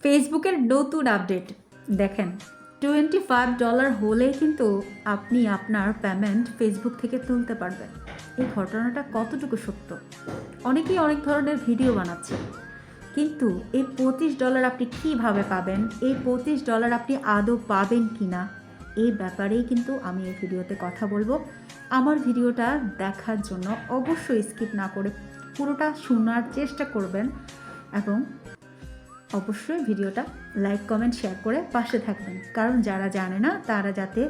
ফেসবুকের নতুন আপডেট দেখেন, $25 হলেই কিন্তু আপনি আপনার পেমেন্ট ফেসবুক থেকে তুলতে পারবেন। এই ঘটনাটা কতটুকু সত্য? অনেকেই অনেক ধরনের ভিডিও বানাচ্ছে, কিন্তু এই $25 আপনি কিভাবে পাবেন, এই $25 আপনি আদৌ পাবেন কি না, এই ব্যাপারেই কিন্তু আমি এই ভিডিওতে কথা বলবো। আমার ভিডিওটা দেখার জন্য অবশ্যই স্কিপ না করে পুরোটা শোনার চেষ্টা করবেন এবং অবশ্যই ভিডিওটা লাইক কমেন্ট শেয়ার করে পাশে থাকবেন, কারণ যারা জানে না তারা যাতে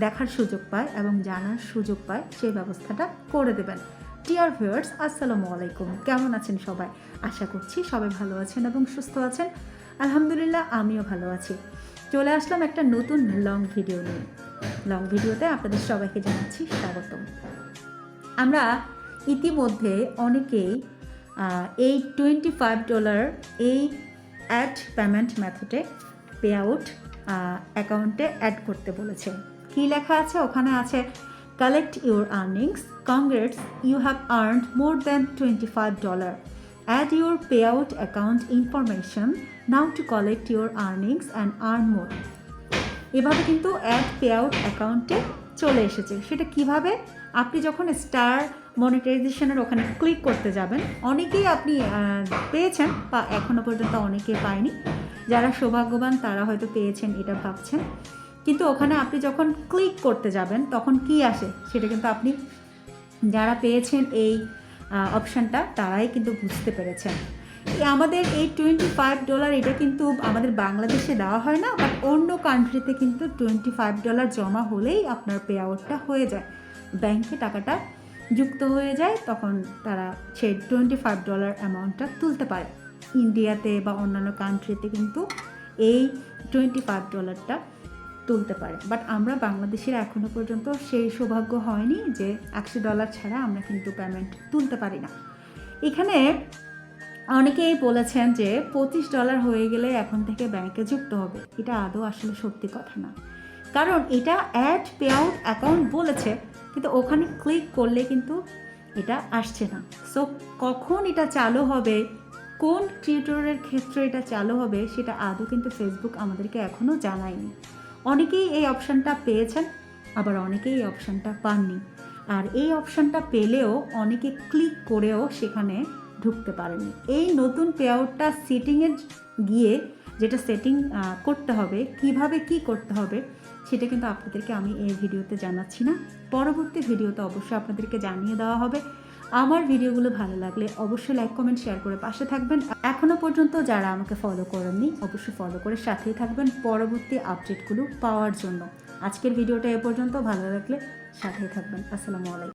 দেখার সুযোগ পায় এবং জানার সুযোগ পায় সেই ব্যবস্থাটা করে দেবেন। ডিয়ার ভিউয়ার্স, আসসালামু আলাইকুম, কেমন আছেন সবাই? আশা করছি সবাই ভালো আছেন এবং সুস্থ আছেন। আলহামদুলিল্লাহ, আমিও ভালো আছি। চলে আসলাম একটা নতুন লং ভিডিও নিয়ে। লং ভিডিওতে আপনাদের সবাইকে জানাচ্ছি স্বাগতম। আমরা ইতিমধ্যে অনেকেই এই $25 এই অ্যাড পেমেন্ট মেথডে পে আউট অ্যাকাউন্টে অ্যাড করতে বলেছে। কী লেখা আছে ওখানে? আছে collect your earnings, congrats, you have earned more than $25, add your pay out account information now to collect your earnings and earn more. এভাবে কিন্তু অ্যাড পে আউট অ্যাকাউন্টে চলে এসেছে। সেটা কিভাবে? আপনি যখন স্টার মনিটাইজেশনের ওখানে ক্লিক করতে যাবেন, অনেকেই আপনি পেয়েছেন বা এখনও পর্যন্ত অনেকে পায়নি। যারা সৌভাগ্যবান তারা হয়তো পেয়েছেন এটা ভাবছেন, কিন্তু ওখানে আপনি যখন ক্লিক করতে যাবেন তখন কি আসে সেটা কিন্তু আপনি যারা পেয়েছেন এই অপশানটা তারাই কিন্তু বুঝতে পেরেছেন। আমাদের এই $25 এটা কিন্তু আমাদের বাংলাদেশে দেওয়া হয় না, বাট অন্য কান্ট্রিতে কিন্তু $25 জমা হলেই আপনার পে আউটটা হয়ে যায়, ব্যাংকে টাকাটা যুক্ত হয়ে যায়, তখন তারা সেই $25 অ্যামাউন্টটা তুলতে পারে। ইন্ডিয়াতে বা অন্যান্য কান্ট্রিতে কিন্তু এই $25টা তুলতে পারে, বাট আমরা বাংলাদেশের এখনও পর্যন্ত সেই সৌভাগ্য হয়নি যে $100 ছাড়া আমরা কিন্তু পেমেন্ট তুলতে পারি না। এখানে অনেকেই বলেছেন যে $25 হয়ে গেলে এখন থেকে ব্যাংকে যুক্ত হবে। এটা আদৌ আসলে সত্যি কথা না, কারণ এটা অ্যাড পে আউট অ্যাকাউন্ট বলেছে, কিন্তু ওখানে ক্লিক করলে কিন্তু এটা আসছে না। সো কখন এটা চালু হবে, কোন ক্রিয়েটরের ক্ষেত্রে এটা চালু হবে, সেটা আদৌ কিন্তু ফেসবুক আমাদেরকে এখনও জানায়নি। অনেকেই এই অপশানটা পেয়েছেন, আবার অনেকেই এই অপশানটা পাননি। আর এই অপশানটা পেলেও অনেকে ক্লিক করেও সেখানে ঢুকতে পারেনি। এই নতুন পে আউটটা সেটিংয়ে গিয়ে যেটা সেটিং করতে হবে, কিভাবে কি করতে হবে, সেটা কিন্তু আপনাদেরকে আমি এই ভিডিওতে জানাচ্ছি না, পরবর্তী ভিডিওতে অবশ্যই আপনাদেরকে জানিয়ে দেওয়া হবে। আমার ভিডিওগুলো ভালো লাগলে অবশ্যই লাইক কমেন্ট শেয়ার করে পাশে থাকবেন। এখনও পর্যন্ত যারা আমাকে ফলো করেননি অবশ্যই ফলো করে সাথেই থাকবেন পরবর্তী আপডেটগুলো পাওয়ার জন্য। আজকের ভিডিওটা এ পর্যন্ত, ভালো লাগলে সাথেই থাকবেন। আসসালামু আলাইকুম।